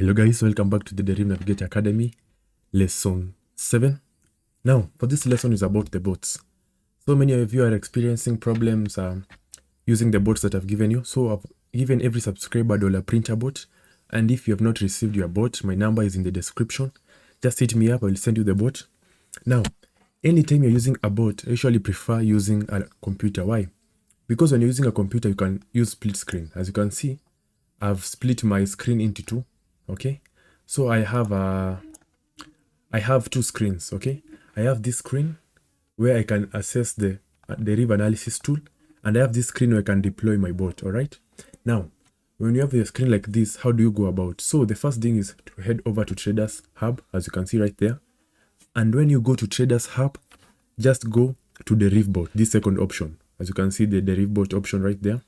Hello guys, welcome back to the DerivNavigatorAcademy lesson 7. Now, for this lesson is about the bots. So many of you are experiencing problems using the bots that I've given you. So I've given every subscriber $printer bot, and if you have not received your bot, my number is in the description. Just hit me up, I will send you the bot. Now, anytime you're using a bot, I usually prefer using a computer. Why? Because when you're using a computer, you can use split screen. As you can see, I've split my screen into two. Okay, so I have two screens. Okay, I have this screen where I can access the Deriv analysis tool, and I have this screen where I can deploy my bot. All right, now when you have a screen like this, how do you go about? So the first thing is to head over to Traders Hub, as you can see right there. And when you go to Traders Hub, just go to DerivBot, this second option. As you can see the DerivBot option right there.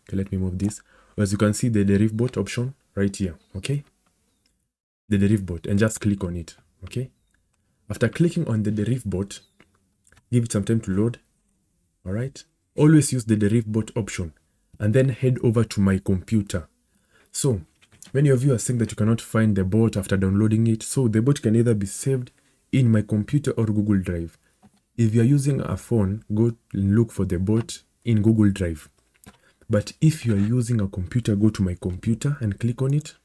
Okay, let me move this. As you can see the DerivBot option right here. Okay, the DerivBot, and just click on it. Okay, after clicking on the DerivBot, give it some time to load. All right, always use the DerivBot option and then head over to my computer. So many of you are saying that you cannot find the bot after downloading it. So the bot can either be saved in my computer or Google Drive. If you are using a phone, go and look for the bot in Google Drive. But if you are using a computer, go to my computer and click on it.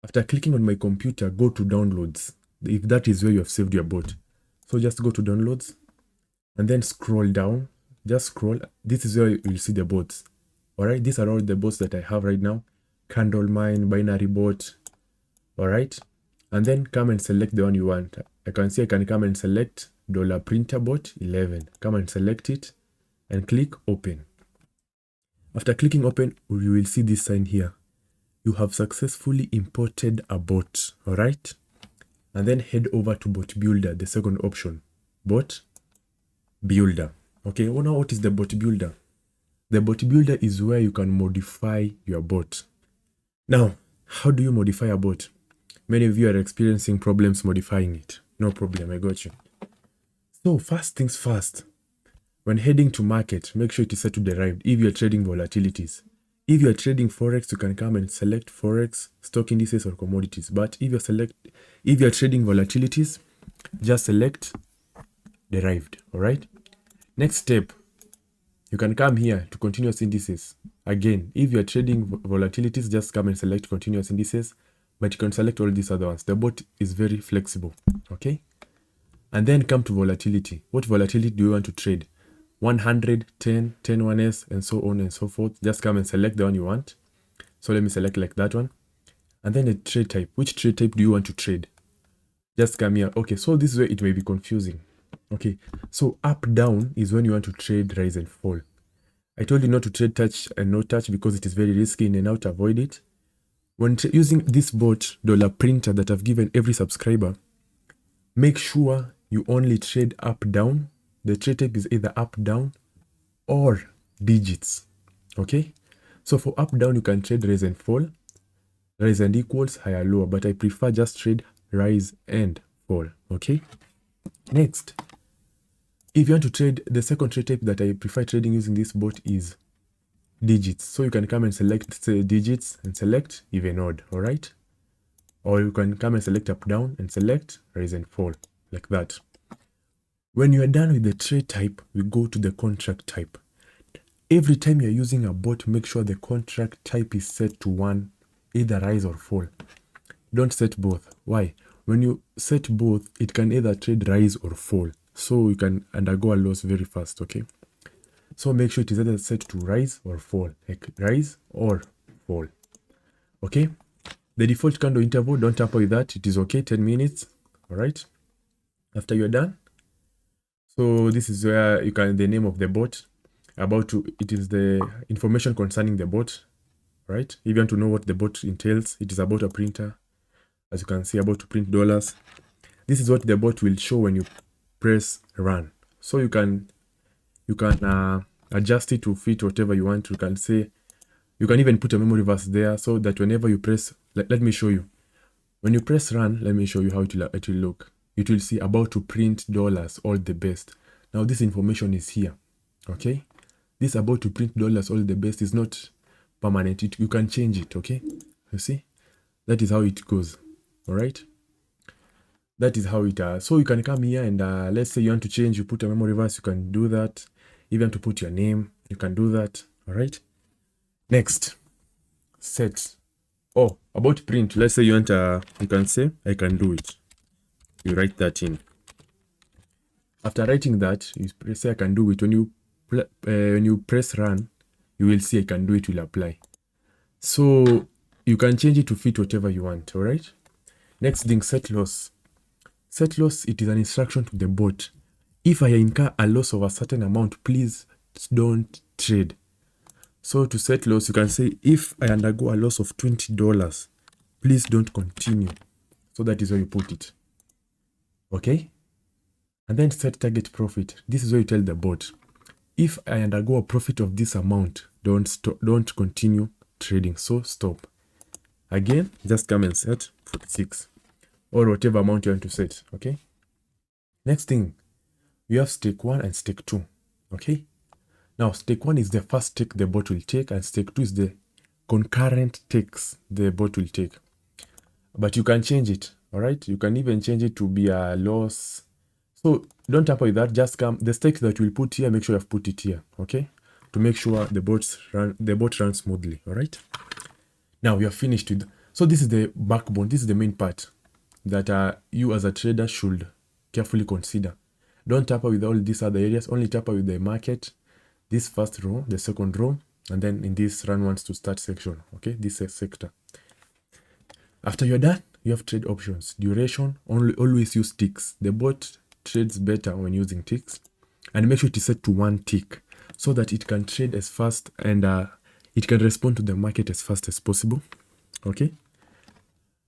After clicking on my computer, go to downloads, if that is where you have saved your bot. So just go to downloads and then scroll down. Just scroll. This is where you'll see the bots. All right, these are all the bots that I have right now. Candlemine, binary bot. All right, and then come and select the one you want. I can see I can come and select $printer bot 11. Come and select it and click open. After clicking open, you will see this sign here. You have successfully imported a bot. All right, and then head over to bot builder, the second option, bot builder. Okay, well, now what is the bot builder? The bot builder is where you can modify your bot. Now, how do you modify a bot? Many of you are experiencing problems modifying it. No problem, I got you. So first things first, when heading to market, make sure it is set to derived if you're trading volatilities. If you're trading Forex, you can come and select Forex, stock indices, or commodities. But if you're trading volatilities, just select derived. All right. Next step, you can come here to continuous indices. Again, if you're trading volatilities, just come and select continuous indices. But you can select all these other ones. The bot is very flexible. Okay. And then come to volatility. What volatility do you want to trade? 100, 10, 10 1s, and so on and so forth. Just come and select the one you want. So let me select like that one. And then a trade type. Which trade type do you want to trade? Just come here. Okay, so this is where it may be confusing. Okay, so up down is when you want to trade rise and fall. I told you not to trade touch and no touch because it is very risky. In and out, avoid it. When using this bot $printer that I've given every subscriber, make sure you only trade up down. The trade type is either up, down, or digits. Okay, so for up, down, you can trade rise and fall, rise and equals, higher, lower, but I prefer just trade rise and fall. Okay, next, if you want to trade, the second trade type that I prefer trading using this bot is digits. So you can come and select, say, digits and select even odd. All right, or you can come and select up, down, and select rise and fall like that. When you are done with the trade type, we go to the contract type. Every time you're using a bot, make sure the contract type is set to one, either rise or fall. Don't set both. Why? When you set both, it can either trade rise or fall. So you can undergo a loss very fast, okay? So make sure it is either set to rise or fall, like rise or fall, okay? The default candle interval, don't tamper with that. It is okay, 10 minutes, all right? After you're done, so this is where you can, the name of the bot, it is the information concerning the bot, right? If you want to know what the bot entails, it is about a printer, as you can see, about to print dollars. This is what the bot will show when you press run. So you can adjust it to fit whatever you want. You can say, you can even put a memory verse there so that whenever you press, let me show you. When you press run, let me show you how it will look. It will see about to print dollars, all the best. Now this information is here, okay? This about to print dollars, all the best is not permanent. You can change it, okay? You see? That is how it goes. All right. That is how it so you can come here and let's say you want to change, you put a memory verse, you can do that. Even to put your name, you can do that. All right. Next, set. Oh, about print. Let's say you want you can say I can do it. You write that in. After writing that, you say I can do it. When you press run, you will see I can do it will apply. So you can change it to fit whatever you want. All right. Next thing, set loss. Set loss, it is an instruction to the bot. If I incur a loss of a certain amount, please don't trade. So to set loss, you can say, if I undergo a loss of $20, please don't continue. So that is where you put it. Okay? And then set target profit. This is where you tell the bot, if I undergo a profit of this amount, don't continue trading. So stop. Again, just come and set 46 or whatever amount you want to set. Okay? Next thing, we have stake 1 and stake 2. Okay? Now, stake 1 is the first take the bot will take, and stake 2 is the concurrent takes the bot will take. But you can change it, all right? You can even change it to be a loss. So don't tamper with that. Just come, the stake that we'll put here, make sure you've put it here, okay? To make sure the bot runs smoothly, all right? Now we are finished with, so this is the backbone. This is the main part that you as a trader should carefully consider. Don't tamper with all these other areas, only tamper with the market, this first row, the second row, and then in this run once to start section, okay, this sector. After you're done, you have trade options. Duration, always use ticks. The bot trades better when using ticks, and make sure it is set to 1 tick so that it can trade as fast and it can respond to the market as fast as possible. Okay.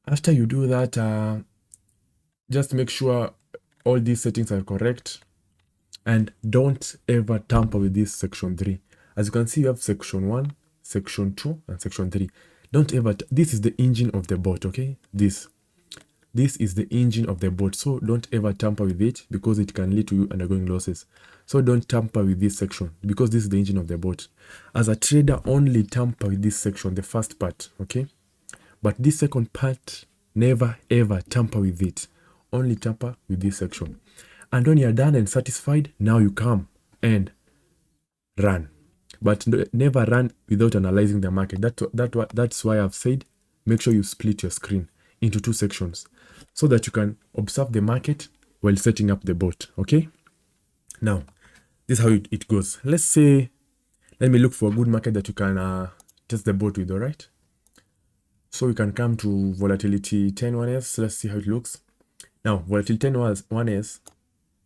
After you do that, just make sure all these settings are correct. And don't ever tamper with this section 3. As you can see, you have section 1, section 2, and section 3. Don't ever, this is the engine of the bot, okay? This is the engine of the bot. So don't ever tamper with it because it can lead to you undergoing losses. So don't tamper with this section because this is the engine of the bot. As a trader, only tamper with this section, the first part, okay? But this second part, never ever tamper with it. Only tamper with this section. And when you're done and satisfied, now you come and run. But never run without analyzing the market. That's why I've said, make sure you split your screen into 2 sections so that you can observe the market while setting up the bot. Okay? Now, this is how it goes. Let's say, let me look for a good market that you can test the bot with, all right? So we can come to volatility 10-1S. Let's see how it looks. Now, volatility 10-1S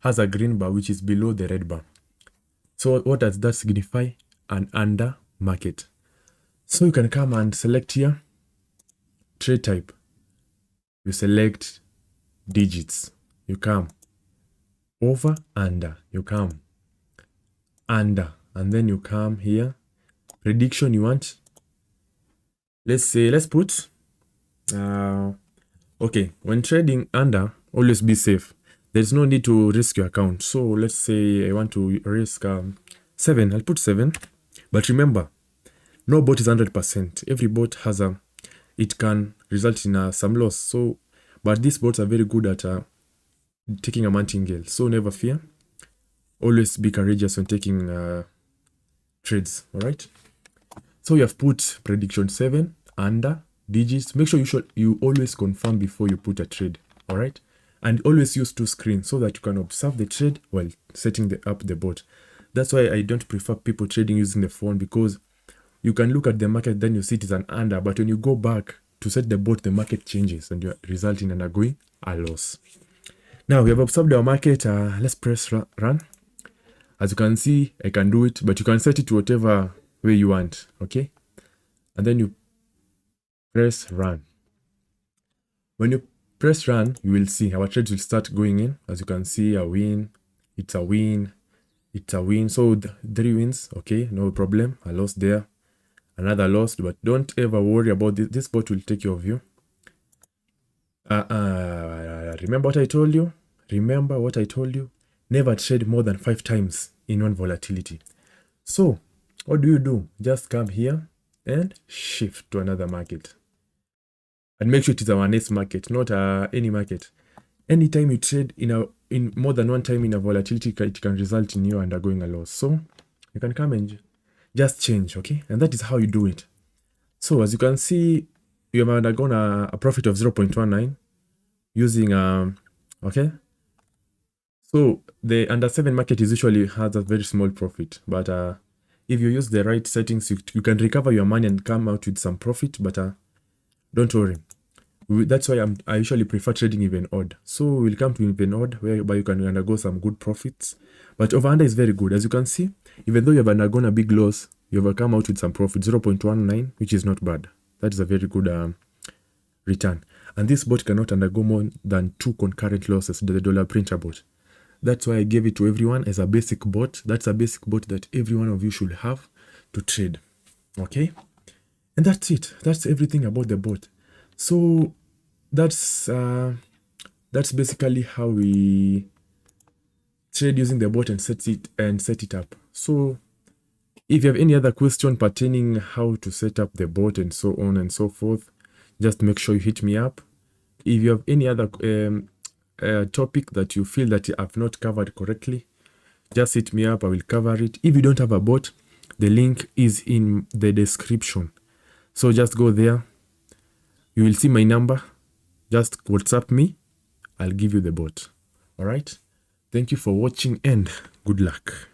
has a green bar which is below the red bar. So what does that signify? An under market. So you can come and select here trade type. You select digits. You come over, under. You come under, and then you come here. Prediction you want. Let's put okay, when trading under, always be safe. There's no need to risk your account. So let's say I want to risk 7. I'll put 7. But remember, no bot is 100%. Every bot has it can result in some loss. So, but these bots are very good at taking a martingale. So never fear. Always be courageous when taking trades. All right. So you have put prediction 7 under digits. Make sure you always confirm before you put a trade. All right. And always use 2 screens so that you can observe the trade while setting up the bot. That's why I don't prefer people trading using the phone, because you can look at the market, then you see it is an under. But when you go back to set the bot, the market changes and you result in undergoing a loss. Now we have observed our market. Let's press run. As you can see, I can do it, but you can set it to whatever way you want. Okay. And then you press run. When you press run, you will see our trades will start going in. As you can see, a win, it's a win, it's a win. So 3 wins, okay, no problem. A loss there, another loss, but don't ever worry about this. This bot will take care of you. Remember what I told you? Remember what I told you? Never trade more than 5 times in one volatility. So what do? Just come here and shift to another market. And make sure it is our next market, not any market. Anytime you trade in more than one time in a volatility, it can result in you undergoing a loss. So you can come and just change, okay? And that is how you do it. So as you can see, you have undergone a profit of 0.19 using okay. So the under 7 market is usually has a very small profit, but if you use the right settings, you can recover your money and come out with some profit. But don't worry, that's why I usually prefer trading even odd. So we'll come to even odd, whereby you can undergo some good profits. But over under is very good. As you can see, even though you have undergone a big loss, you have come out with some profit, 0.19, which is not bad. That is a very good return. And this bot cannot undergo more than 2 concurrent losses, the dollar printer bot. That's why I gave it to everyone as a basic bot. That's a basic bot that every one of you should have to trade. Okay? And that's it. That's everything about the bot. So that's basically how we trade using the bot and set it up. So if you have any other question pertaining how to set up the bot and so on and so forth, just make sure you hit me up. If you have any other topic that you feel that I've not covered correctly, just hit me up. I will cover it. If you don't have a bot, the link is in the description. So just go there. You will see my number. Just WhatsApp me. I'll give you the bot. All right. Thank you for watching and good luck.